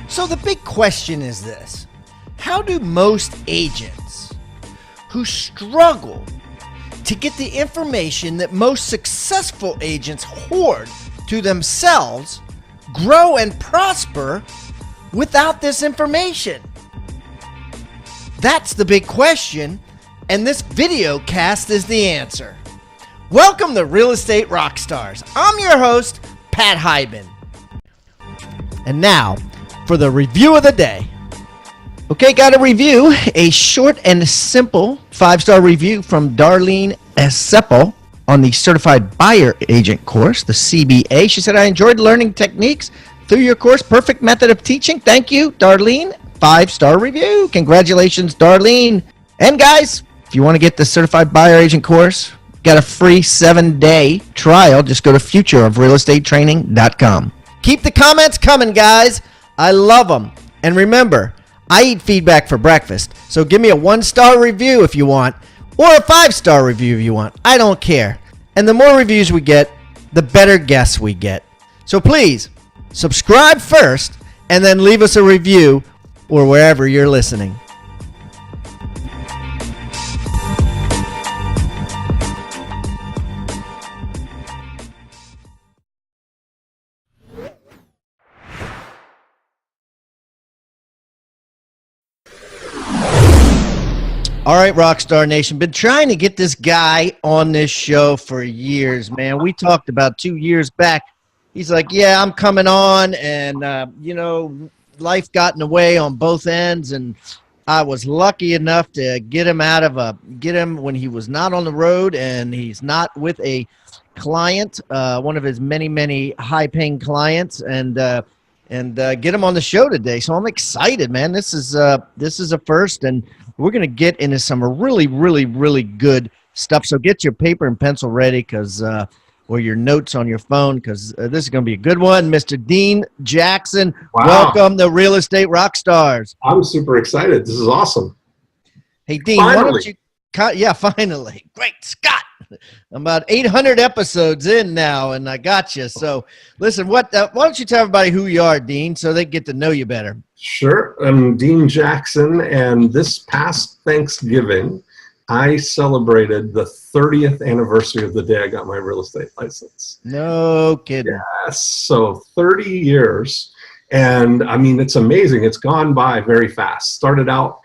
So the big question is this: how do most agents who struggle to get the information that most successful agents hoard to themselves grow and prosper without this information? That's the big question, and this video cast is the answer. Welcome to Real Estate Rockstars. I'm your host, Pat Hyben. And now, for the review of the day. Okay, got a review, a short and simple 5-star review from Darlene Essepo on the Certified Buyer Agent course, the CBA. She said, I enjoyed learning techniques through your course. Perfect method of teaching. Thank you, Darlene. 5-star review. Congratulations, Darlene. And guys, if you want to get the Certified Buyer Agent course, got a free 7-day trial. Just go to futureofrealestatetraining.com. Keep the comments coming, guys. I love them. And remember, I eat feedback for breakfast, so give me a 1-star review if you want, or a 5-star review if you want. I don't care. And the more reviews we get, the better guests we get. So please, subscribe first, and then leave us a review or wherever you're listening. All right, Rockstar Nation. Been trying to get this guy on this show for years, man. We talked about 2 years back. He's like, yeah, I'm coming on, and, life got in the way on both ends, and I was lucky enough to get him when he was not on the road and he's not with a client, one of his many, many high-paying clients, and get him on the show today. So I'm excited, man. This is a first, and we're going to get into some really, really, really good stuff. So get your paper and pencil ready or your notes on your phone, because this is going to be a good one. Mr. Dean Jackson, wow. Welcome to Real Estate Rockstars. I'm super excited. This is awesome. Hey, Dean, finally. Why don't you – yeah, finally. Great Scott. I'm about 800 episodes in now, and I got you. So, listen, why don't you tell everybody who you are, Dean, so they get to know you better? Sure. I'm Dean Jackson, and this past Thanksgiving, I celebrated the 30th anniversary of the day I got my real estate license. No kidding. Yes. So 30 years, and I mean, it's amazing. It's gone by very fast. Started out,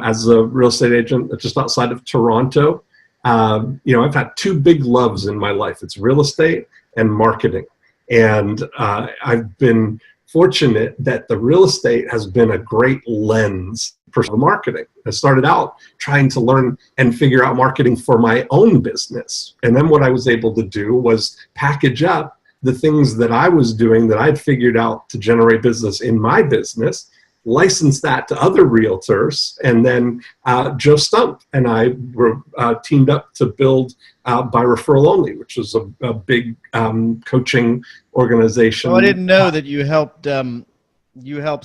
as a real estate agent just outside of Toronto. I've had two big loves in my life. It's real estate and marketing. And I've been fortunate that the real estate has been a great lens for marketing. I started out trying to learn and figure out marketing for my own business. And then what I was able to do was package up the things that I was doing that I'd figured out to generate business in my business, license that to other realtors, and then Joe Stump and I were teamed up to build by referral only, which was a big coaching organization. Oh, I didn't know that you helped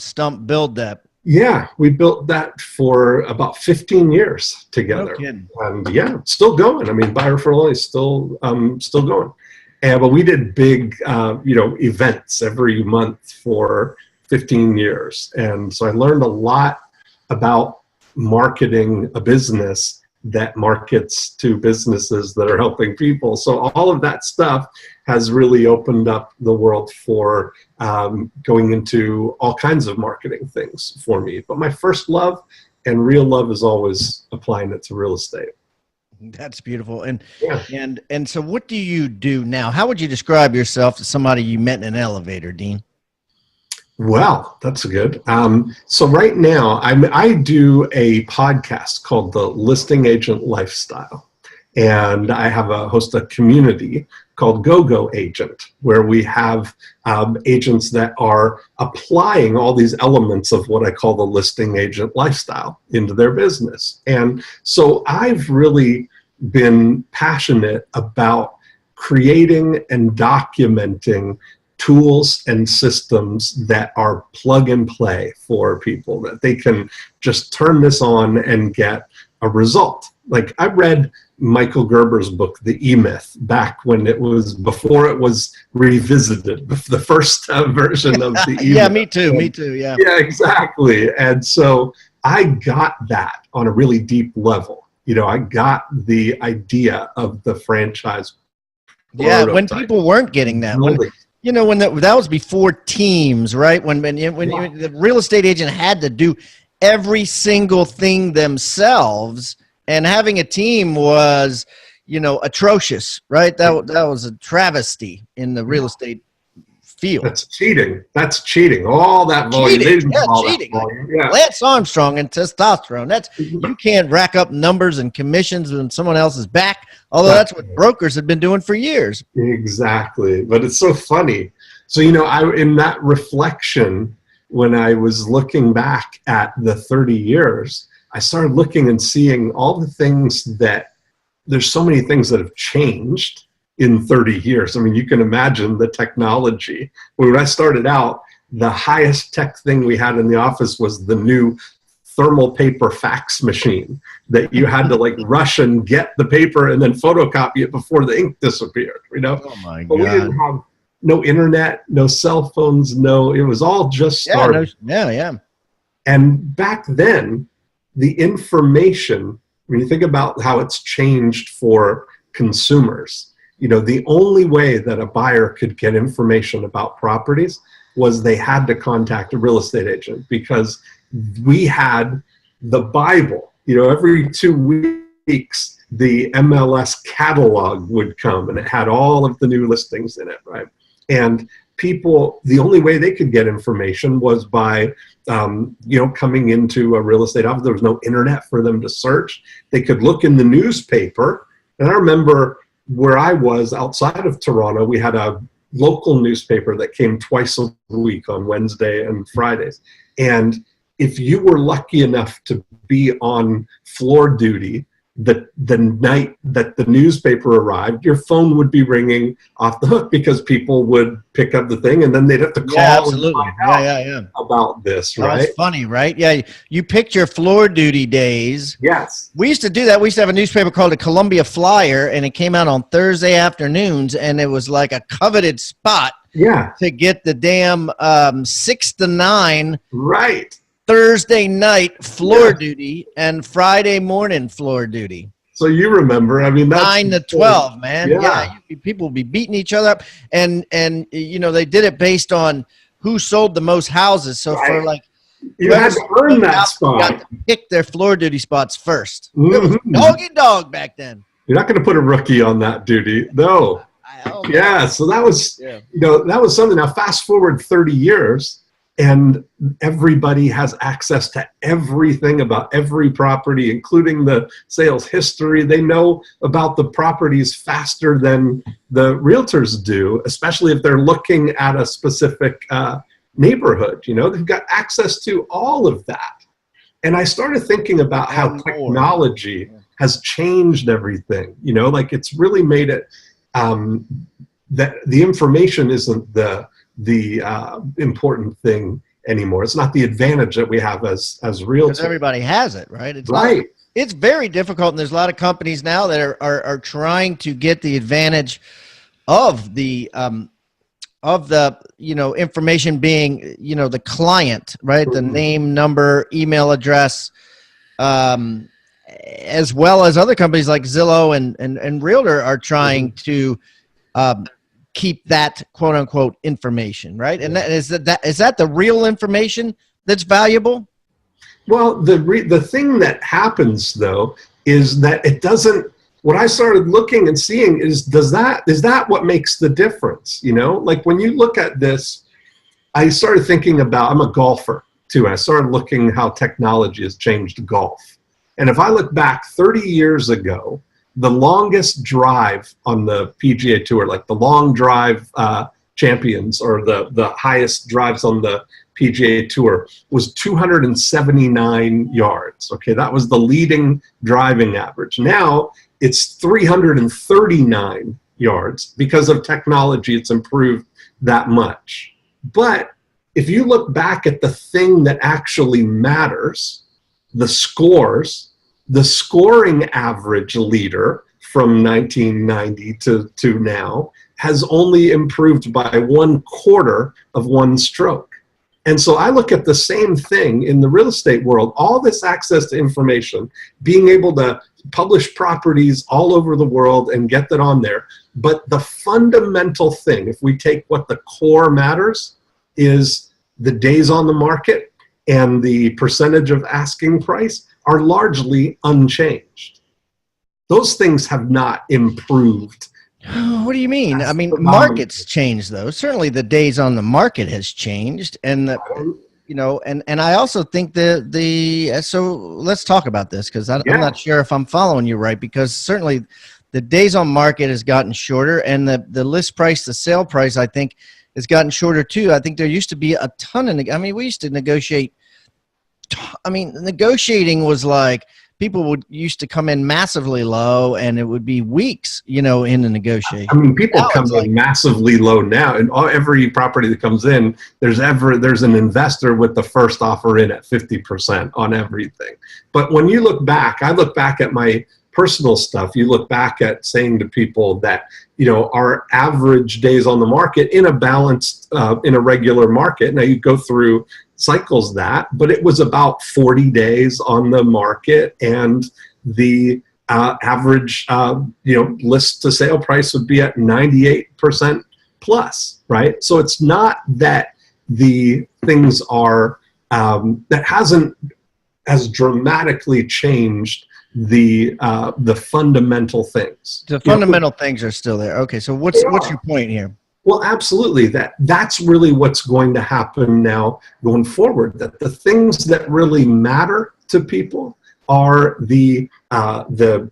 Stump build that. Yeah, we built that for about 15 years together. No kidding. And yeah, it's still going. I mean, by referral only is still going. But we did big events every month for 15 years. And so I learned a lot about marketing a business that markets to businesses that are helping people. So all of that stuff has really opened up the world for going into all kinds of marketing things for me. But my first love and real love is always applying it to real estate. That's beautiful. And so what do you do now? How would you describe yourself to somebody you met in an elevator, Dean? Well, that's good. So right now, I do a podcast called The Listing Agent Lifestyle. And I host a community called Go Agent, where we have agents that are applying all these elements of what I call the listing agent lifestyle into their business. And so I've really been passionate about creating and documenting tools and systems that are plug and play for people, that they can just turn this on and get a result. Like I read Michael Gerber's book, The E-Myth, back when it was before it was revisited, the first version of the E-Myth. Yeah, me too. Yeah. Yeah, exactly. And so I got that on a really deep level. I got the idea of the franchise. Yeah, when people weren't getting that. When that was before teams, right? When the real estate agent had to do every single thing themselves, and having a team was, atrocious, right? That was a travesty in the real estate field. That's cheating. All that volume. Cheating. Yeah. Lance Armstrong and testosterone. You can't rack up numbers and commissions on someone else's back, although that's what brokers have been doing for years. Exactly. But it's so funny. So, in that reflection, when I was looking back at the 30 years, I started looking and seeing all the things there's so many things that have changed in 30 years. I mean, you can imagine the technology. When I started out, the highest tech thing we had in the office was the new thermal paper fax machine that you had to rush and get the paper and then photocopy it before the ink disappeared, Oh my God. But we didn't have no internet, no cell phones, it was all just started. Yeah. And back then, the information, when you think about how it's changed for consumers, the only way that a buyer could get information about properties was they had to contact a real estate agent, because we had the Bible. Every 2 weeks, the MLS catalog would come, and it had all of the new listings in it, right? And people, the only way they could get information was by, coming into a real estate office. There was no internet for them to search. They could look in the newspaper. And I remember where I was outside of Toronto, we had a local newspaper that came twice a week on Wednesday and Fridays. And if you were lucky enough to be on floor duty the night that the newspaper arrived, your phone would be ringing off the hook, because people would pick up the thing and then they'd have to call and find out about this, right? That's funny, right? Yeah, you picked your floor duty days. Yes. We used to do that. We used to have a newspaper called the Columbia Flyer, and it came out on Thursday afternoons, and it was like a coveted spot to get the damn 6 to 9 right Thursday night floor duty and Friday morning floor duty. So you remember, I mean, that's 9 to 12, man. Yeah, people would be beating each other up, and they did it based on who sold the most houses. So for you had to earn that spot. Got to pick their floor duty spots first. It was dog and dog back then. You're not going to put a rookie on that duty, no. Yeah, so that was that was something. Now fast forward 30 years. And everybody has access to everything about every property, including the sales history. They know about the properties faster than the realtors do, especially if they're looking at a specific neighborhood. They've got access to all of that. And I started thinking about how technology has changed everything. It's really made it that the information isn't the important thing anymore. It's not the advantage that we have as realtors. Because everybody has it, right? It's right. It's very difficult, and there's a lot of companies now that are trying to get the advantage of the information being the client, right? The name, number, email address, as well as other companies like Zillow and Realtor are trying to keep that quote unquote information, right? And is that the real information that's valuable? Well, the thing that happens though is that it doesn't. What I started looking and seeing is that what makes the difference? Like when you look at this, I started thinking about, I'm a golfer too, and I started looking how technology has changed golf. And if I look back 30 years ago, the longest drive on the PGA Tour, like the long drive champions or the highest drives on the PGA Tour, was 279 yards. Okay, that was the leading driving average. Now it's 339 yards. Because of technology, it's improved that much. But if you look back at the thing that actually matters, the scores, The scoring average leader from 1990 to now has only improved by 1/4 of one stroke. And so I look at the same thing in the real estate world, all this access to information, being able to publish properties all over the world and get that on there. But the fundamental thing, if we take what the core matters, is the days on the market and the percentage of asking price are largely unchanged. Those things have not improved. What do you mean? I mean, markets change, though. Certainly the days on the market has changed. And, and I also think so let's talk about this, because I'm not sure if I'm following you right, because certainly the days on market has gotten shorter, and the list price, the sale price, I think, has gotten shorter too. I think there used to be a ton of, we used to negotiate. Negotiating was like, people used to come in massively low, and it would be weeks, in the negotiation. People come in massively low now, and every property that comes in, there's an investor with the first offer in at 50% on everything. But when you look back, I look back at my personal stuff. You look back at saying to people that, our average days on the market in a balanced, in a regular market. Now you go through cycles but it was about 40 days on the market, and the average, list to sale price would be at 98% plus, right? So it's not that the things are, that hasn't as dramatically changed the fundamental things. The fundamental things are still there. Okay, so what's your point here? Well, absolutely. That's really what's going to happen now going forward. That the things that really matter to people are that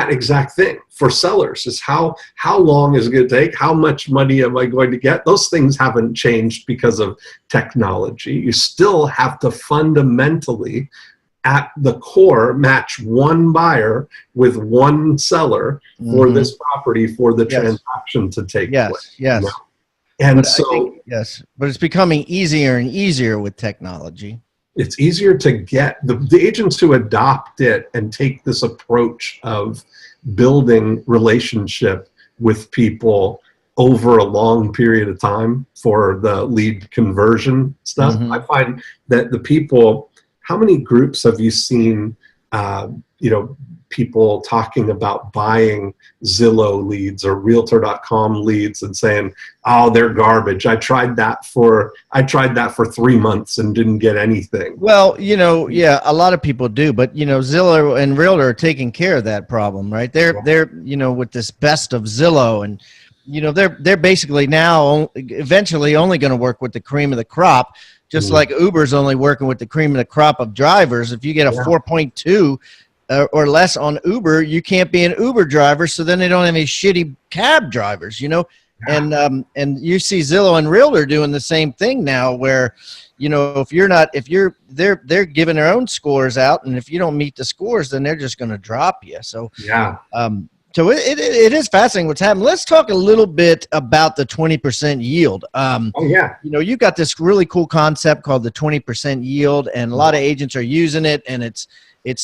exact thing. For sellers is how long is it going to take? How much money am I going to get? Those things haven't changed because of technology. You still have to fundamentally, at the core, match one buyer with one seller for this property, for the transaction to take place. Yes. And but it's becoming easier and easier with technology. It's easier to get the agents who adopt it and take this approach of building relationship with people over a long period of time for the lead conversion stuff. I find that the people, how many groups have you seen, people talking about buying Zillow leads or Realtor.com leads and saying, "Oh, they're garbage. I tried that for 3 months and didn't get anything." Well, a lot of people do, but Zillow and Realtor are taking care of that problem, right? They're with this best of Zillow, and they're basically now eventually only going to work with the cream of the crop. Just like Uber's only working with the cream of the crop of drivers. If you get a 4.2 or less on Uber, you can't be an Uber driver. So then they don't have any shitty cab drivers, And you see Zillow and Realtor doing the same thing now, where they're giving their own scores out, and if you don't meet the scores, then they're just going to drop you. So So it is fascinating what's happening. Let's talk a little bit about the 20% yield. You got this really cool concept called the 20% yield, and a lot of agents are using it, and it's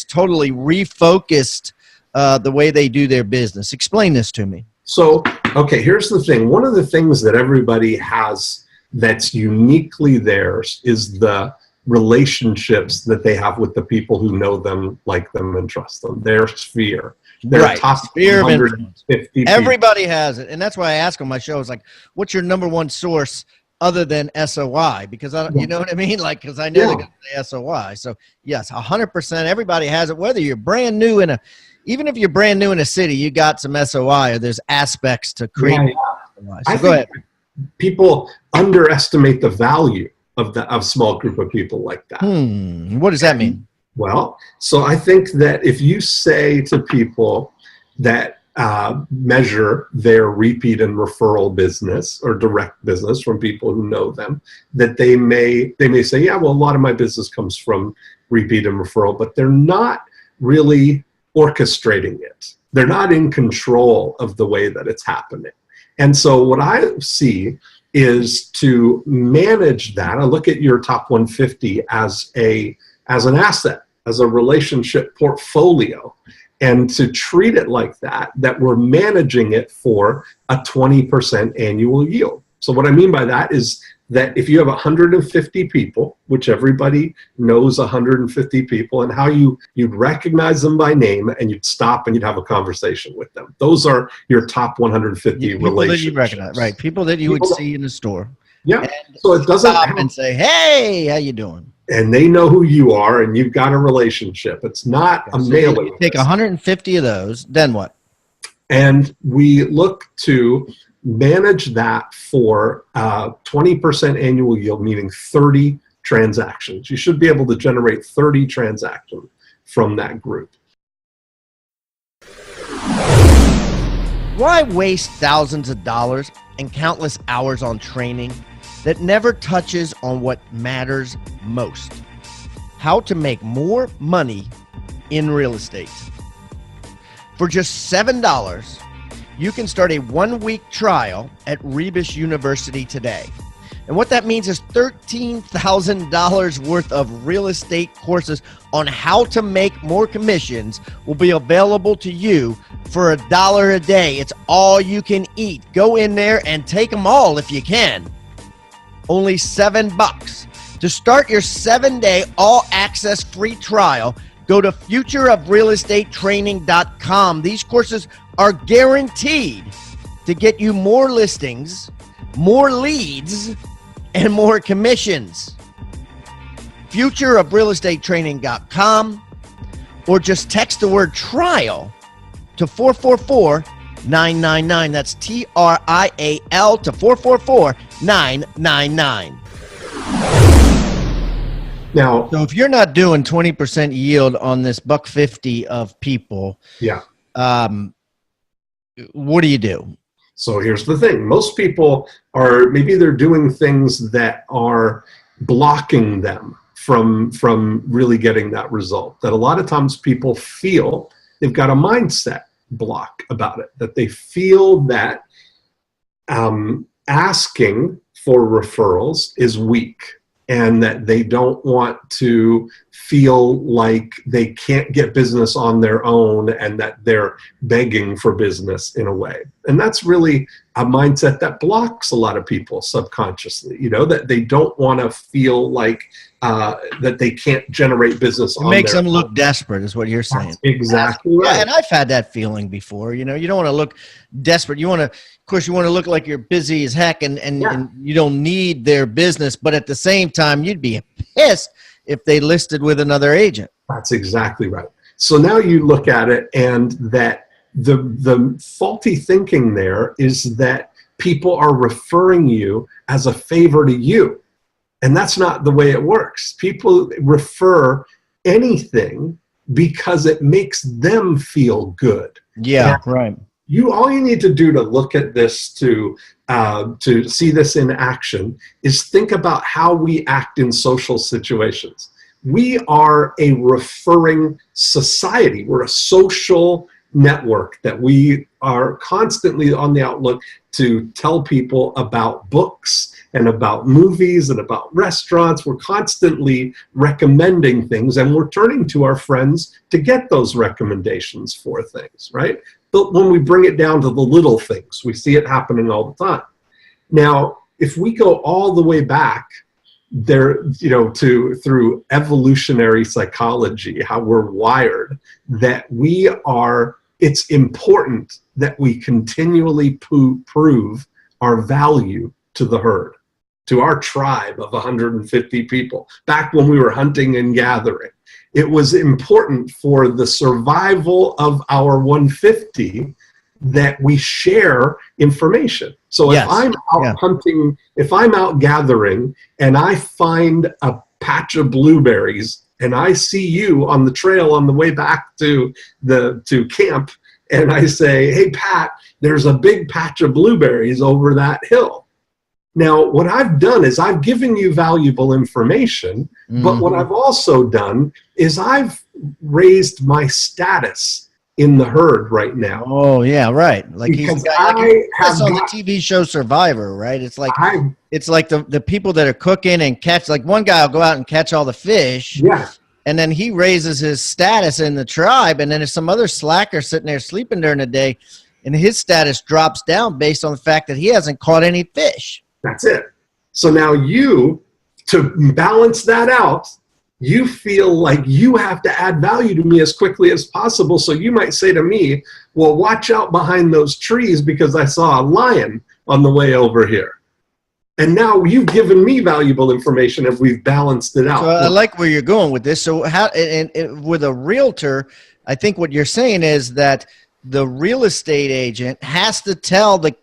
totally refocused the way they do their business. Explain this to me. So, here's the thing. One of the things that everybody has that's uniquely theirs is the relationships that they have with the people who know them, like them, and trust them. Their sphere. Right. Sphere of influence. Everybody has it. And that's why I ask on my show, is like, what's your number one source other than SOI? Because you know what I mean? Like, because I know they're going to say SOI. So yes, 100%. Everybody has it. Whether you're brand new even if you're brand new in a city, you got some SOI, or there's aspects to create SOI. So go ahead. People underestimate the value of small group of people like that. What does that mean? Well, so I think that if you say to people that measure their repeat and referral business or direct business from people who know them, that they may say, yeah, well, a lot of my business comes from repeat and referral, but they're not really orchestrating it. They're not in control of the way that it's happening. And so what I see is to manage that. I look at your top 150 as an asset. as a relationship portfolio, and to treat it like that we're managing it for a 20% annual yield. So what I mean by that is that if you have 150 people, which everybody knows 150 people, and how you'd recognize them by name, and you'd stop and you'd have a conversation with them. Those are your top 150 People relationships. that you recognize, right? People that you would see in the store. Yeah. And so it doesn't stop and say, "Hey, how you doing?" And they know who you are, and you've got a relationship. It's not a mailing. You take 150 of those, then what? And we look to manage that for 20% annual yield, meaning 30 transactions. You should be able to generate 30 transactions from that group. Why waste thousands of dollars and countless hours on training that never touches on what matters most? How to make more money in real estate. For just $7, you can start a 1-week trial at Rebus University today. And what that means is $13,000 worth of real estate courses on how to make more commissions will be available to you for $1 a day. It's all you can eat. Go in there and take them all if you can. Only $7. To start your 7-day all-access free trial, go to futureofrealestatetraining.com. These courses are guaranteed to get you more listings, more leads, and more commissions. Futureofrealestatetraining.com, or just text the word trial to 444-999. That's TRIAL to 444-999. Now, so if you're not doing 20% yield on this $150 of people, yeah, what do you do? So here's the thing. Most people are, maybe they're doing things that are blocking them from really getting that result. That a lot of times people feel they've got a mindset block about it, that they feel that asking for referrals is weak, and that they don't want to feel like they can't get business on their own, and that they're begging for business in a way. And that's really a mindset that blocks a lot of people subconsciously, you know, that they don't want to feel like that they can't generate business on their own. It makes them look desperate is what you're saying. That's exactly right. Yeah, and I've had that feeling before. You know, you don't want to look desperate. You want to, of course, you want to look like you're busy as heck, and you don't need their business. But at the same time, you'd be pissed if they listed with another agent. That's exactly right. So now you look at it, and that the faulty thinking there is that people are referring you as a favor to you. And that's not the way it works. People refer anything because it makes them feel good. Yeah, right. All you need to do to look at this, to see this in action, is think about how we act in social situations. We are a referring society. We're a social network that we are constantly on the outlook to tell people about books and about movies and about restaurants. We're constantly recommending things, and we're turning to our friends to get those recommendations for things, right? But when we bring it down to the little things, we see it happening all the time. Now, if we go all the way back there, you know, through evolutionary psychology, how we're wired, that it's important that we continually prove our value to the herd, to our tribe of 150 people. Back when we were hunting and gathering, it was important for the survival of our 150 that we share information. So if I'm out hunting, if I'm out gathering and I find a patch of blueberries and I see you on the trail on the way back to camp, and I say, hey, Pat, there's a big patch of blueberries over that hill. Now, what I've done is I've given you valuable information, but what I've also done is I've raised my status in the herd right now. Oh, yeah, right. Like because he's got, on the TV show Survivor, right? It's like the people that are cooking and catch, like one guy will go out and catch all the fish. Yeah. and then he raises his status in the tribe, and then there's some other slacker sitting there sleeping during the day, and his status drops down based on the fact that he hasn't caught any fish. That's it. So now you, to balance that out, you feel like you have to add value to me as quickly as possible. So you might say to me, well, watch out behind those trees because I saw a lion on the way over here. And now you've given me valuable information and we've balanced it out. So I like where you're going with this. So how, and with a realtor, I think what you're saying is that the real estate agent has to tell the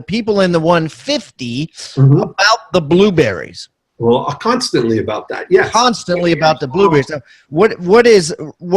people in the 150 about the blueberries. Well, constantly about that. Yes. Constantly about the blueberries. So what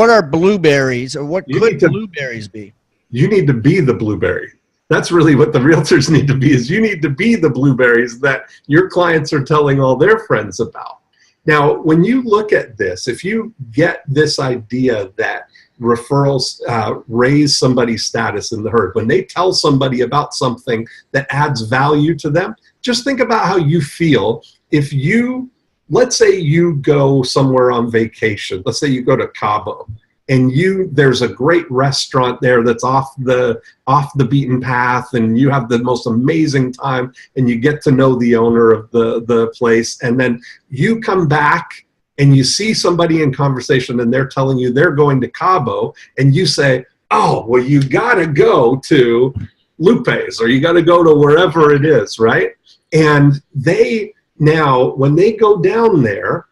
are blueberries, or what could blueberries be? You need to be the blueberry. That's really what the realtors need to be, is you need to be the blueberries that your clients are telling all their friends about. Now, when you look at this, if you get this idea that referrals raise somebody's status in the herd, when they tell somebody about something that adds value to them, just think about how you feel if you, let's say you go somewhere on vacation, let's say you go to Cabo, and there's a great restaurant there that's off the beaten path, and you have the most amazing time, and you get to know the owner of the place, and then you come back and you see somebody in conversation and they're telling you they're going to Cabo, and you say, oh, well, you gotta go to Lupe's, or you gotta go to wherever it is, right? And they now, when they go down there,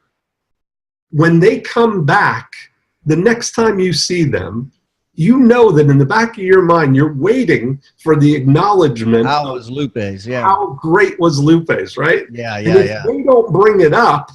when they come back, the next time you see them, you know that in the back of your mind, you're waiting for the acknowledgement. How was Lupe's? Yeah. How great was Lupe's, right? Yeah, and if they don't bring it up,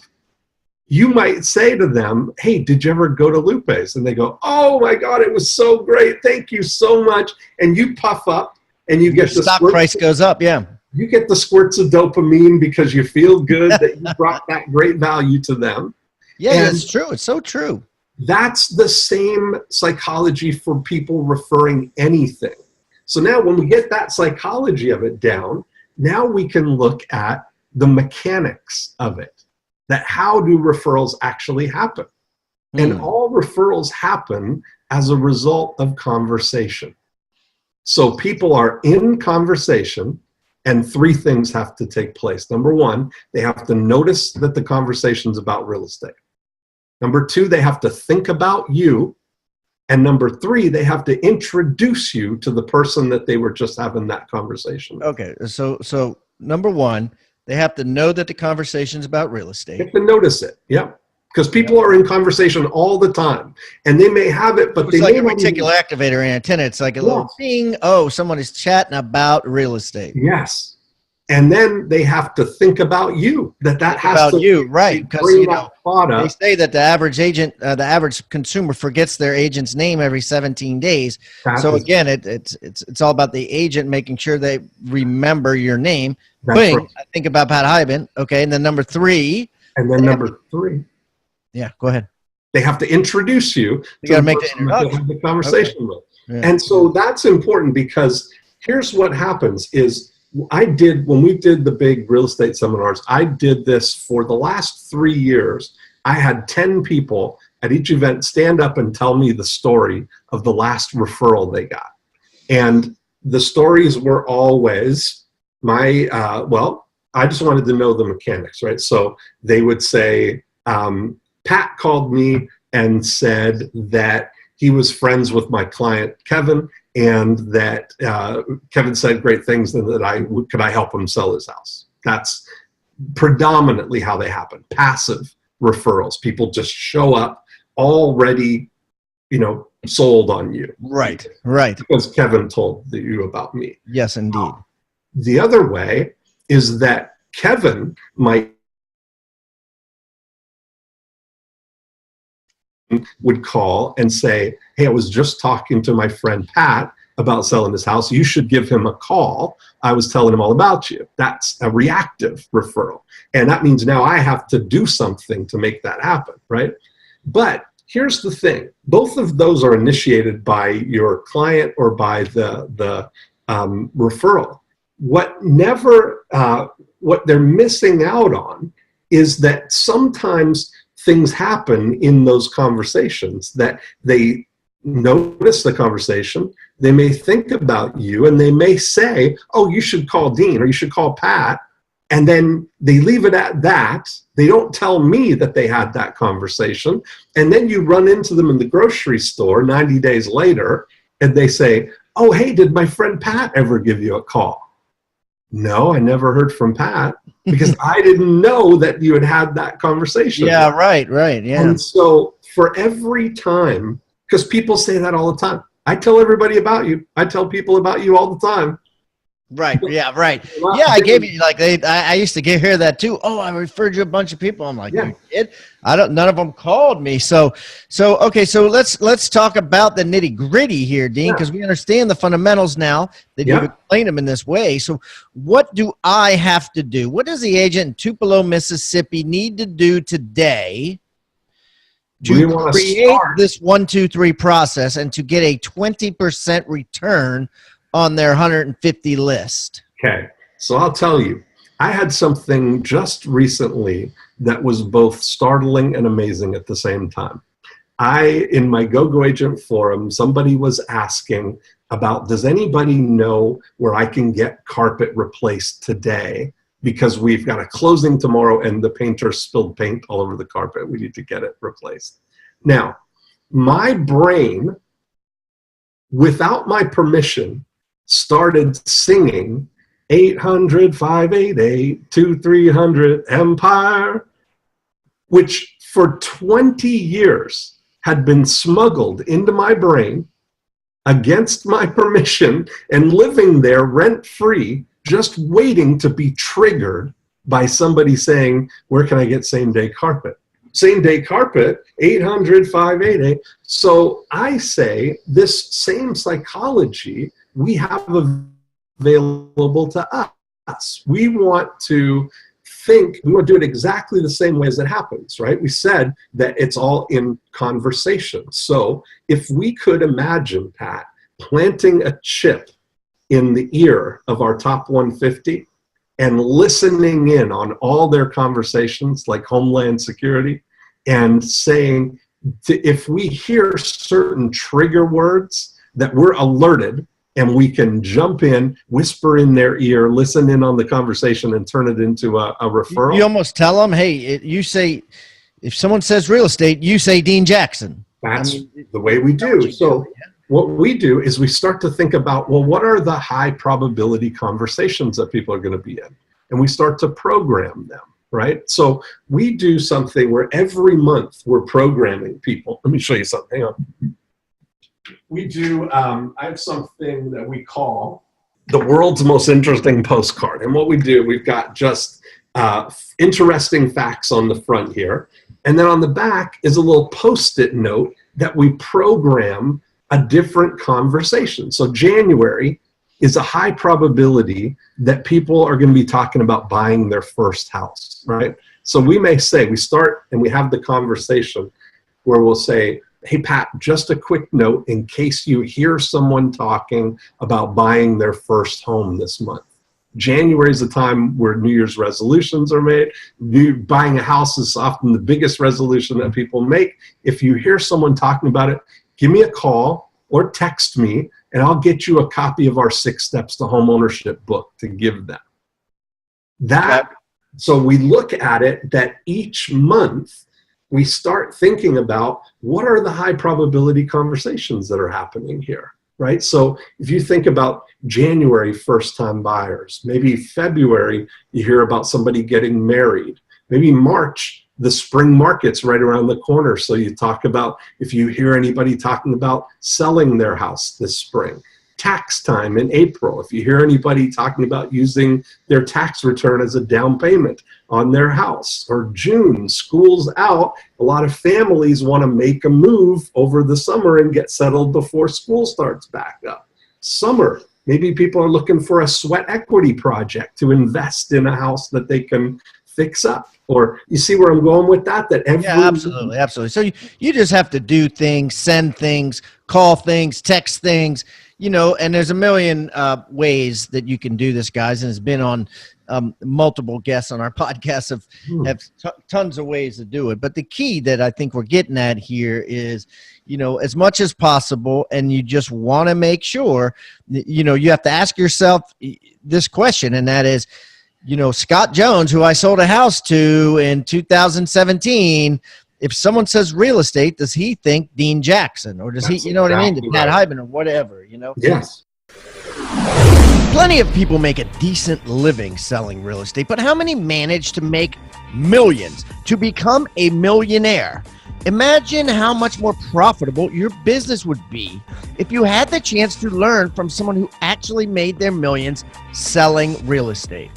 you might say to them, hey, did you ever go to Lupe's? And they go, oh my God, it was so great. Thank you so much. And you puff up and you get the stock price goes up. Yeah. You get the squirts of dopamine because you feel good that you brought that great value to them. Yeah, that's true. It's so true. That's the same psychology for people referring anything. So now when we get that psychology of it down, now we can look at the mechanics of it. That how do referrals actually happen? And all referrals happen as a result of conversation. So people are in conversation, and three things have to take place. Number one, they have to notice that the conversation's about real estate. Number two, they have to think about you. And number three, they have to introduce you to the person that they were just having that conversation with. Okay, so number one, they have to know that the conversation's about real estate. They have to notice it, yeah. Because people are in conversation all the time. And they may have it, but it's like a reticular activator antenna. It's like a little ping. Oh, someone is chatting about real estate. Yes. And then they have to think about you. That has about to you, right? Because they say that the average agent, the average consumer forgets their agent's name every 17 days. So again, it's all about the agent making sure they remember your name. Bing, right. I think about Pat Hyben. Okay, and then number three. And then number three. Yeah, go ahead. They have to introduce you. You got to make the introduction. Have the conversation with. Yeah. And so that's important, because here's what happens is, when we did the big real estate seminars, I did this for the last 3 years. I had 10 people at each event stand up and tell me the story of the last referral they got. And the stories were always I just wanted to know the mechanics, right? So they would say, Pat called me and said that he was friends with my client, Kevin, and that Kevin said great things, and that could I help him sell his house. That's predominantly how they happen. Passive referrals. People just show up already, sold on you. Right, right. Because Kevin told you about me. Yes, indeed. The other way is that Kevin would call and say, hey, I was just talking to my friend Pat about selling his house. You should give him a call. I was telling him all about you. That's a reactive referral. And that means now I have to do something to make that happen, right? But here's the thing. Both of those are initiated by your client or by the referral. What they're missing out on is that sometimes things happen in those conversations that they notice the conversation, they may think about you, and they may say, oh, you should call Dean or you should call Pat, and then they leave it at that. They don't tell me that they had that conversation, and then you run into them in the grocery store 90 days later, and they say, oh, hey, did my friend Pat ever give you a call? No, I never heard from Pat, because I didn't know that you had had that conversation. Yeah, right, yeah. And so for every time, because people say that all the time, I tell everybody about you. I tell people about you all the time. Right, yeah, right. Yeah, I gave you, like, I used to hear that too. Oh, I referred you a bunch of people. I'm like, you did? None of them called me. So okay, so let's talk about the nitty gritty here, Dean, because we understand the fundamentals now that you've explained them in this way. So what do I have to do? What does the agent in Tupelo, Mississippi need to do today to create this 1, 2, 3 process and to get a 20% return on their 150 list? Okay, so I'll tell you, I had something just recently that was both startling and amazing at the same time. In my GoGo Agent forum, somebody was asking about, does anybody know where I can get carpet replaced today? Because we've got a closing tomorrow and the painter spilled paint all over the carpet. We need to get it replaced. Now, my brain, without my permission, started singing 800-588-2300 Empire, which for 20 years had been smuggled into my brain against my permission and living there rent-free, just waiting to be triggered by somebody saying, where can I get same-day carpet? Same-day carpet, 800-588. So I say this same psychology we have available to us. We want to think, we want to do it exactly the same way as it happens, right? We said that it's all in conversation. So if we could imagine, Pat, planting a chip in the ear of our top 150 and listening in on all their conversations, like Homeland Security, and saying, if we hear certain trigger words, that we're alerted and we can jump in, whisper in their ear, listen in on the conversation, and turn it into a referral. You almost tell them, hey, you say, if someone says real estate, you say Dean Jackson. That's the way we do. So what we do is we start to think about, well, what are the high probability conversations that people are going to be in? And we start to program them, right? So we do something where every month we're programming people. Let me show you something. Hang on. We do, I have something that we call the world's most interesting postcard. And what we do, we've got just interesting facts on the front here. And then on the back is a little Post-it note that we program a different conversation. So January is a high probability that people are going to be talking about buying their first house, right? So we may say, we start and we have the conversation where we'll say, hey, Pat, just a quick note in case you hear someone talking about buying their first home this month. January is the time where New Year's resolutions are made. Buying a house is often the biggest resolution that people make. If you hear someone talking about it, give me a call or text me, and I'll get you a copy of our 6 Steps to Homeownership book to give them. So we look at it that each month, we start thinking about what are the high probability conversations that are happening here, right? So if you think about January, first-time buyers, maybe February, you hear about somebody getting married, maybe March, the spring market's right around the corner. So you talk about if you hear anybody talking about selling their house this spring. Tax time in April, if you hear anybody talking about using their tax return as a down payment on their house. Or June, school's out, a lot of families want to make a move over the summer and get settled before school starts back up. Summer, maybe people are looking for a sweat equity project to invest in a house that they can fix up. Or you see where I'm going with that? Yeah, absolutely. So you just have to do things, send things, call things, text things. you know, and there's a million ways that you can do this, guys, and it's been on multiple guests on our podcast have tons of ways to do it. But the key that I think we're getting at here is, you know, as much as possible, and you just want to make sure, you know, you have to ask yourself this question, and that is, you know, Scott Jones, who I sold a house to in 2017, if someone says real estate, does he think Dean Jackson, or does he, you know what I mean, Pat Hyman or whatever, you know? Yes. Plenty of people make a decent living selling real estate, but how many manage to make millions, to become a millionaire? Imagine how much more profitable your business would be if you had the chance to learn from someone who actually made their millions selling real estate.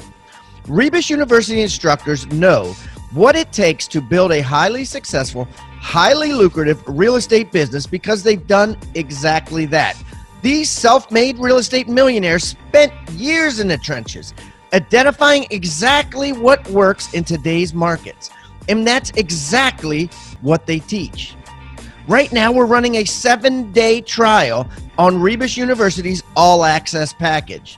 Rebus University instructors know what it takes to build a highly successful, highly lucrative real estate business because they've done exactly that. These self-made real estate millionaires spent years in the trenches, identifying exactly what works in today's markets. And that's exactly what they teach. Right now, we're running a 7-day trial on Rebus University's All Access package.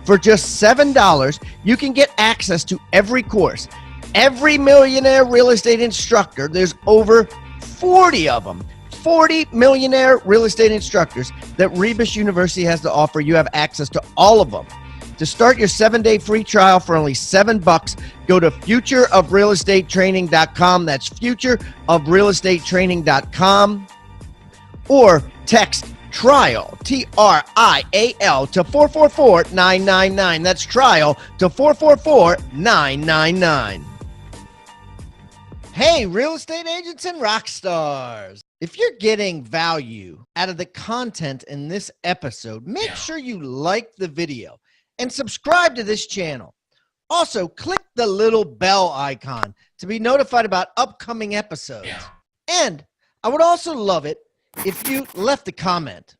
For just $7, you can get access to every course. Every millionaire real estate instructor, there's over 40 of them. 40 millionaire real estate instructors that Rebus University has to offer. You have access to all of them. To start your 7-day free trial for only $7, go to futureofrealestatetraining.com. That's futureofrealestatetraining.com, or text trial, TRIAL, to 444-999. That's trial to 444-999. Hey, real estate agents and rock stars. If you're getting value out of the content in this episode, make sure you like the video and subscribe to this channel. Also, click the little bell icon to be notified about upcoming episodes. And I would also love it if you left a comment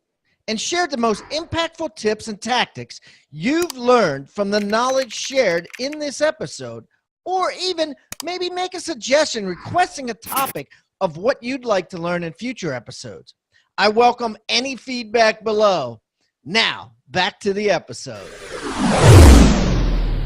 and shared the most impactful tips and tactics you've learned from the knowledge shared in this episode, or even maybe make a suggestion requesting a topic of what you'd like to learn in future episodes. I welcome any feedback below. Now, back to the episode.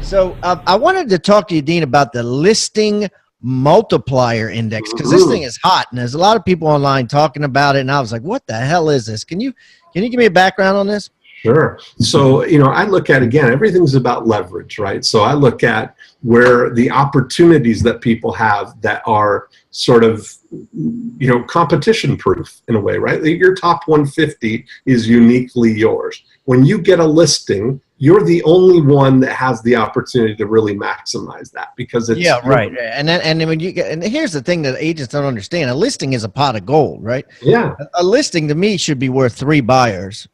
So I wanted to talk to you, Dean, about the listing multiplier index, because this thing is hot, and there's a lot of people online talking about it, and I was like, what the hell is this? Can you give me a background on this? Sure. So, you know, I look at, again, everything's about leverage, right? So I look at where the opportunities that people have that are sort of, you know, competition proof in a way, right? Your top 150 is uniquely yours. When you get a listing, you're the only one that has the opportunity to really maximize that, because it's right. And then when you get, and here's the thing that agents don't understand: a listing is a pot of gold, right? Yeah. A listing to me should be worth 3 buyers.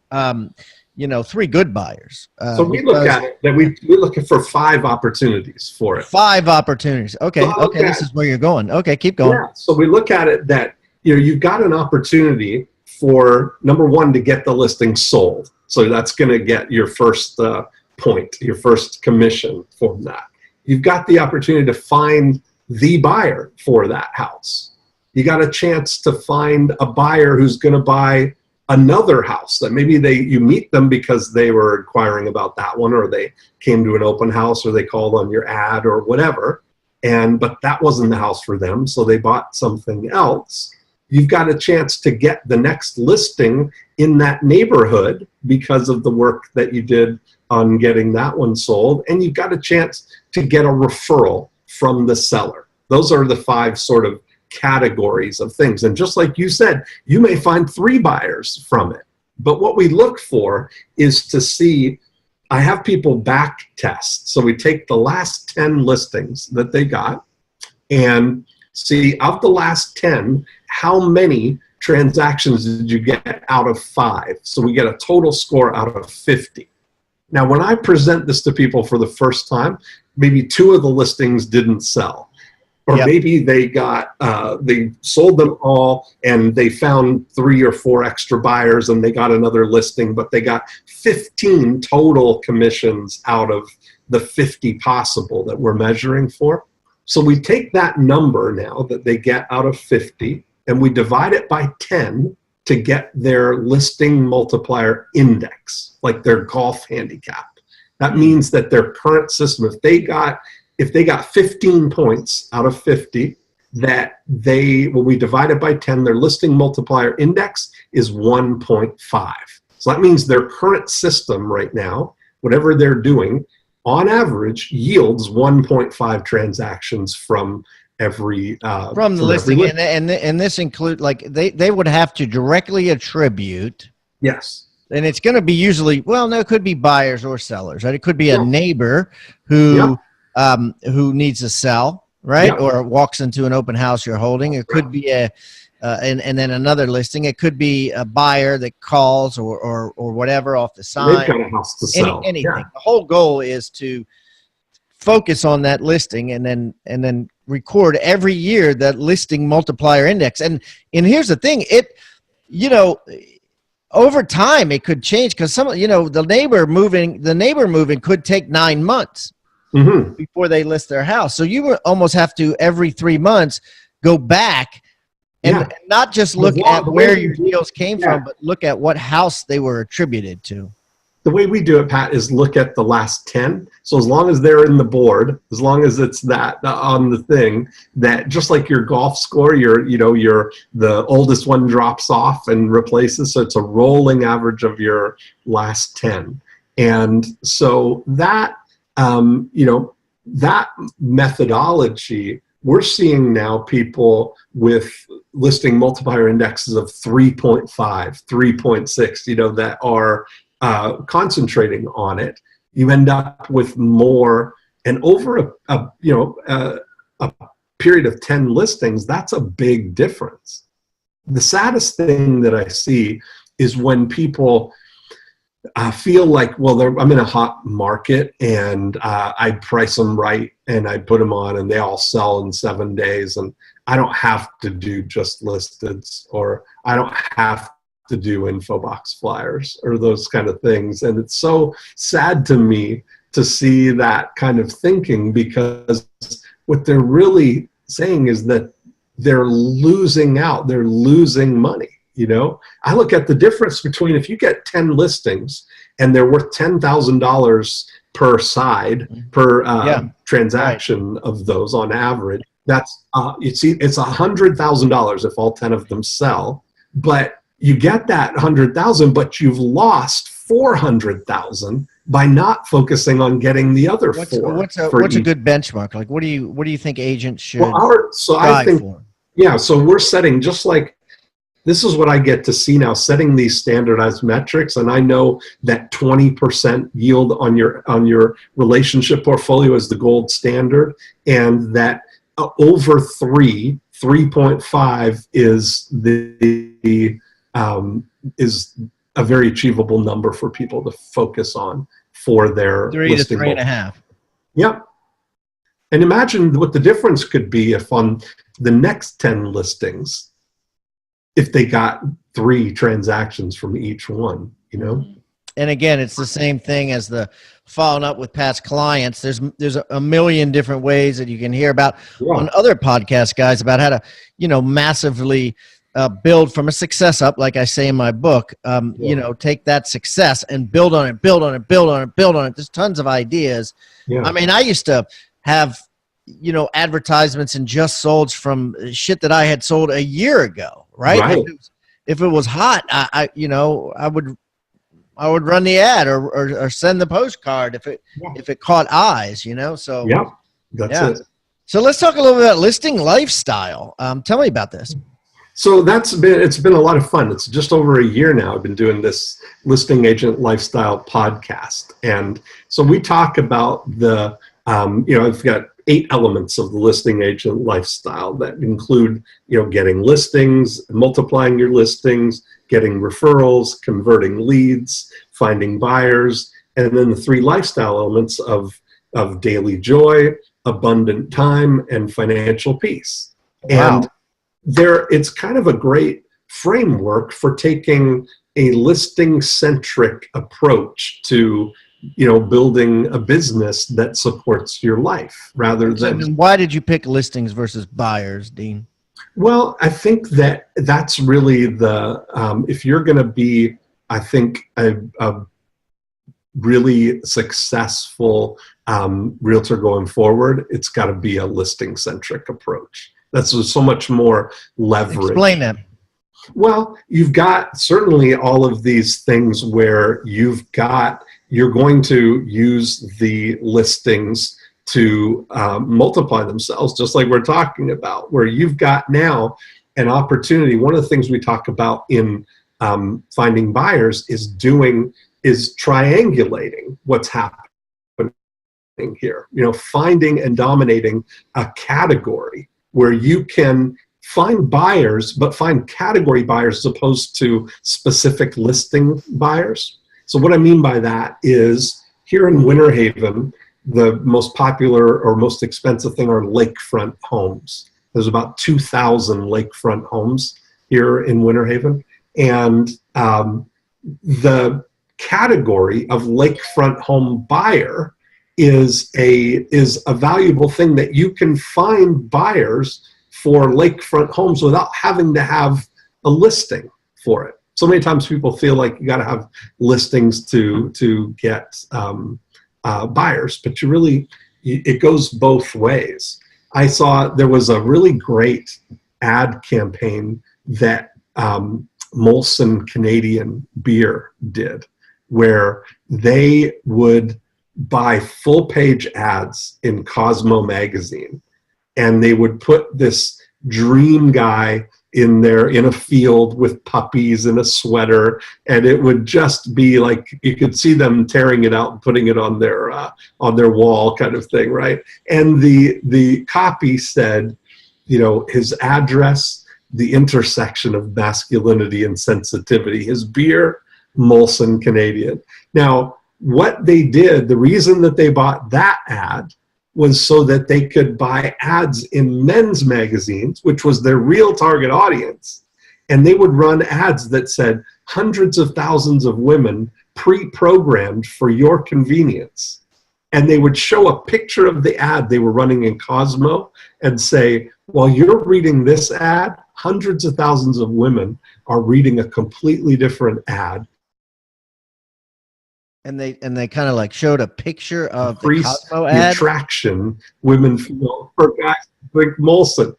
You know, 3 good buyers. So we look at it that we're looking for 5 opportunities for it. 5 opportunities. Okay. So okay. This is where you're going. Okay. Keep going. Yeah. So we look at it that, you know, you've got an opportunity for, number one, to get the listing sold. So that's going to get your first point, your first commission from that. You've got the opportunity to find the buyer for that house. You got a chance to find a buyer who's going to buy another house that maybe you meet them because they were inquiring about that one, or they came to an open house, or they called on your ad or whatever, but that wasn't the house for them, so they bought something else. You've got a chance to get the next listing in that neighborhood because of the work that you did on getting that one sold, and you've got a chance to get a referral from the seller. Those are the 5 sort of categories of things. And just like you said, you may find 3 buyers from it. But what we look for is to see, I have people back test. So we take the last 10 listings that they got and see, of the last 10, how many transactions did you get out of 5? So we get a total score out of 50. Now, when I present this to people for the first time, maybe 2 of the listings didn't sell. Or maybe they sold them all and they found 3 or 4 extra buyers and they got another listing, but they got 15 total commissions out of the 50 possible that we're measuring for. So we take that number now that they get out of 50 and we divide it by 10, to get their listing multiplier index, like their golf handicap. That means that their current system, if they got 15 points out of 50, that when we divide it by 10, their listing multiplier index is 1.5. So that means their current system right now, whatever they're doing, on average yields 1.5 transactions from every from the listing. And this include, like, they would have to directly attribute. Yes. And it's going to be usually, well, no, it could be buyers or sellers, right? It could be a neighbor who needs to sell, right? Or walks into an open house you're holding. It could be and then another listing. It could be a buyer that calls or whatever off the sign. They've got a house to sell. Anything. Yeah. The whole goal is to focus on that listing and then record every year that listing multiplier index. And here's the thing, over time it could change, because the neighbor moving could take 9 months before they list their house. So you would almost have to every 3 months go back and not just look at where your deals came from, but look at what house they were attributed to. The way we do it, Pat, is look at the last 10. So as long as they're in the board, as long as it's that on the thing, that just like your golf score, the oldest one drops off and replaces. So it's a rolling average of your last 10. And so that, that methodology, we're seeing now people with listing multiplier indexes of 3.5, 3.6, that are concentrating on it. You end up with more, and over a period of 10 listings, that's a big difference. The saddest thing that I see is when people feel like, well, I'm in a hot market and I price them right and I put them on and they all sell in 7 days, and I don't have to do just listeds, or I don't have to do info box flyers or those kind of things. And it's so sad to me to see that kind of thinking, because what they're really saying is that they're losing out, they're losing money. I look at the difference between, if you get 10 listings and they're worth $10,000 per side, per transaction of those on average, that's it's $100,000 if all 10 of them sell. But you get that 100,000, but you've lost 400,000 by not focusing on getting the other four. What's a good benchmark? Like, what do you think agents should strive for? Yeah, so we're setting, just like, this is what I get to see now, setting these standardized metrics, and I know that 20% yield on your relationship portfolio is the gold standard, and that over 3.5 is a very achievable number for people to focus on for their 3 to 3.5. Yep. And imagine what the difference could be if on the next 10 listings, if they got 3 transactions from each one, And again, it's the same thing as the following up with past clients. There's a million different ways that you can hear about on other podcasts, guys, about how to, massively build from a success up, like I say in my book. Take that success and build on it. There's tons of ideas. Yeah. I mean, I used to have, advertisements and just solds from shit that I had sold a year ago, right? If it was hot, I would run the ad or send the postcard if it caught eyes, So that's it. So let's talk a little bit about listing lifestyle. Tell me about this. So it's been a lot of fun. It's just over a year now I've been doing this listing agent lifestyle podcast. And so we talk about I've got 8 elements of the listing agent lifestyle that include, getting listings, multiplying your listings, getting referrals, converting leads, finding buyers, and then the 3 lifestyle elements of daily joy, abundant time, and financial peace. Wow. And it's kind of a great framework for taking a listing-centric approach to building a business that supports your life rather than. And why did you pick listings versus buyers, Dean? Well, I think that that's really the, if you're going to be, I think, a really successful realtor going forward, it's got to be a listing centric approach. That's so much more leverage. Explain that. Well, you've got certainly all of these things where you're going to use the listings to multiply themselves, just like we're talking about, where you've got now an opportunity. One of the things we talk about in finding buyers is triangulating what's happening here. Finding and dominating a category where you can find buyers, but find category buyers as opposed to specific listing buyers. So what I mean by that is, here in Winter Haven, the most popular or most expensive thing are lakefront homes. There's about 2,000 lakefront homes here in Winter Haven. And the category of lakefront home buyer is a valuable thing, that you can find buyers for lakefront homes without having to have a listing for it. So many times people feel like you got to have listings to get buyers, but it goes both ways. I saw there was a really great ad campaign that Molson Canadian Beer did, where they would buy full page ads in Cosmo magazine, and they would put this dream guy in a field with puppies in a sweater, and it would just be like, you could see them tearing it out and putting it on their wall, kind of thing, right? And the copy said, his address, the intersection of masculinity and sensitivity, his beer, Molson Canadian. Now, what they did, the reason that they bought that ad was so that they could buy ads in men's magazines, which was their real target audience. And they would run ads that said, hundreds of thousands of women pre-programmed for your convenience. And they would show a picture of the ad they were running in Cosmo and say, while you're reading this ad, hundreds of thousands of women are reading a completely different ad. And they kind of like showed a picture of the Cosmo ad. Attraction women feel for guys like Molson.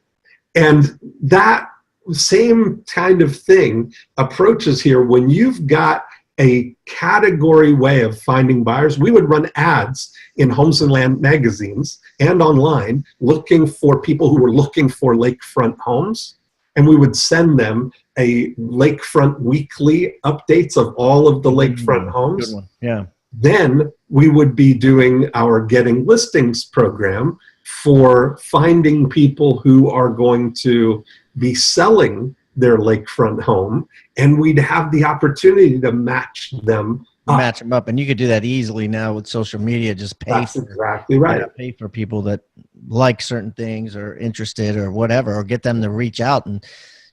And that same kind of thing approaches here. When you've got a category way of finding buyers, we would run ads in Homes and Land magazines and online looking for people who were looking for lakefront homes. And we would send them a lakefront weekly updates of all of the lakefront homes. Good one. Yeah. Then we would be doing our Getting Listings program for finding people who are going to be selling their lakefront home, and we'd have the opportunity to match them up. Match them up, and you could do that easily now with social media. Just pay. That's exactly right. Pay for people that like certain things or interested or whatever, or get them to reach out and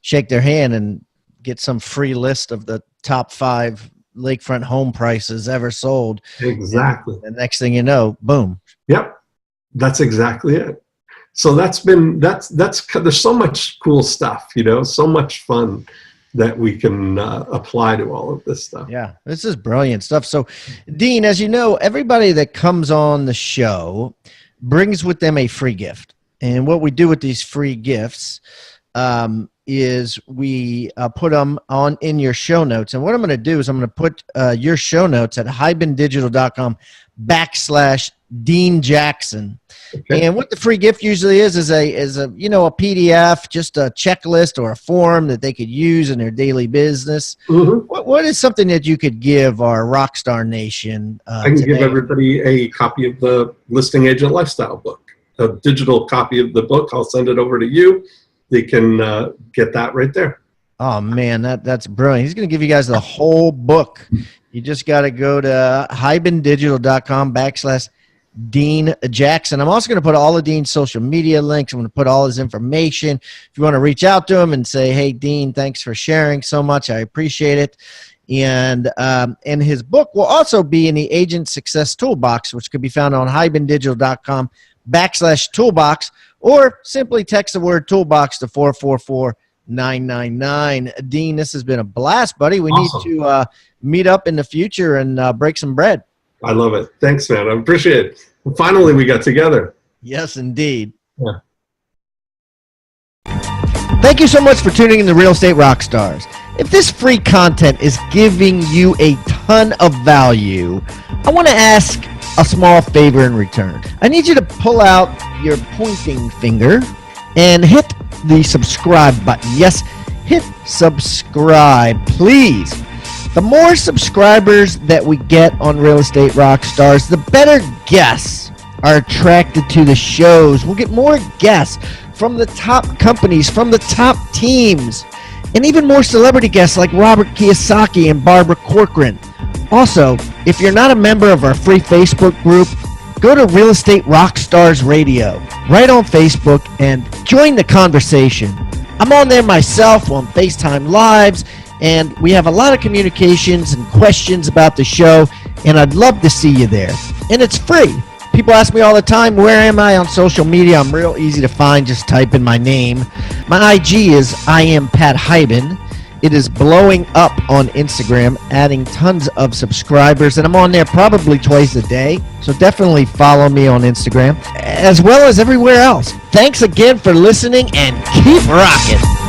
shake their hand and get some free list of the top 5 lakefront home prices ever sold. Exactly. And the next thing you know, boom. Yep. That's exactly it. So that's there's so much cool stuff, so much fun that we can apply to all of this stuff. Yeah, this is brilliant stuff. So, Dean, as you know, everybody that comes on the show brings with them a free gift. And what we do with these free gifts is we put them in your show notes. And what I'm going to do is I'm going to put your show notes at hibandigital.com/Dean Jackson. Okay. And what the free gift usually is a PDF, just a checklist or a form that they could use in their daily business. Mm-hmm. What is something that you could give our Rockstar Nation I can give everybody a copy of the Listing Agent Lifestyle book, a digital copy of the book. I'll send it over to you. They can get that right there. Oh, man, that's brilliant. He's going to give you guys the whole book. You just got to go to hibandigital.com/Dean Jackson. I'm also going to put all of Dean's social media links. I'm going to put all his information. If you want to reach out to him and say, hey, Dean, thanks for sharing so much. I appreciate it. And his book will also be in the Agent Success Toolbox, which could be found on hibandigital.com/toolbox, or simply text the word toolbox to 444-999. Dean, this has been a blast, buddy. We Awesome. need to meet up in the future and break some bread. I love it. Thanks, man. I appreciate it. Finally, we got together. Yes, indeed. Yeah. Thank you so much for tuning in to Real Estate Rockstars. If this free content is giving you a ton of value, I want to ask a small favor in return. I need you to pull out your pointing finger and hit the subscribe button. Yes, hit subscribe, please. The more subscribers that we get on Real Estate Rockstars, the better guests are attracted to the shows. We'll get more guests from the top companies, from the top teams, and even more celebrity guests like Robert Kiyosaki and Barbara Corcoran. Also, if you're not a member of our free Facebook group, go to Real Estate Rockstars Radio right on Facebook and join the conversation. I'm on there myself on FaceTime Lives, and we have a lot of communications and questions about the show, and I'd love to see you there. And it's free. People ask me all the time, where am I on social media? I'm real easy to find. Just type in my name. My IG is I am Pat Hyben. It is blowing up on Instagram, adding tons of subscribers, and I'm on there probably twice a day. So definitely follow me on Instagram, as well as everywhere else. Thanks again for listening, and keep rocking.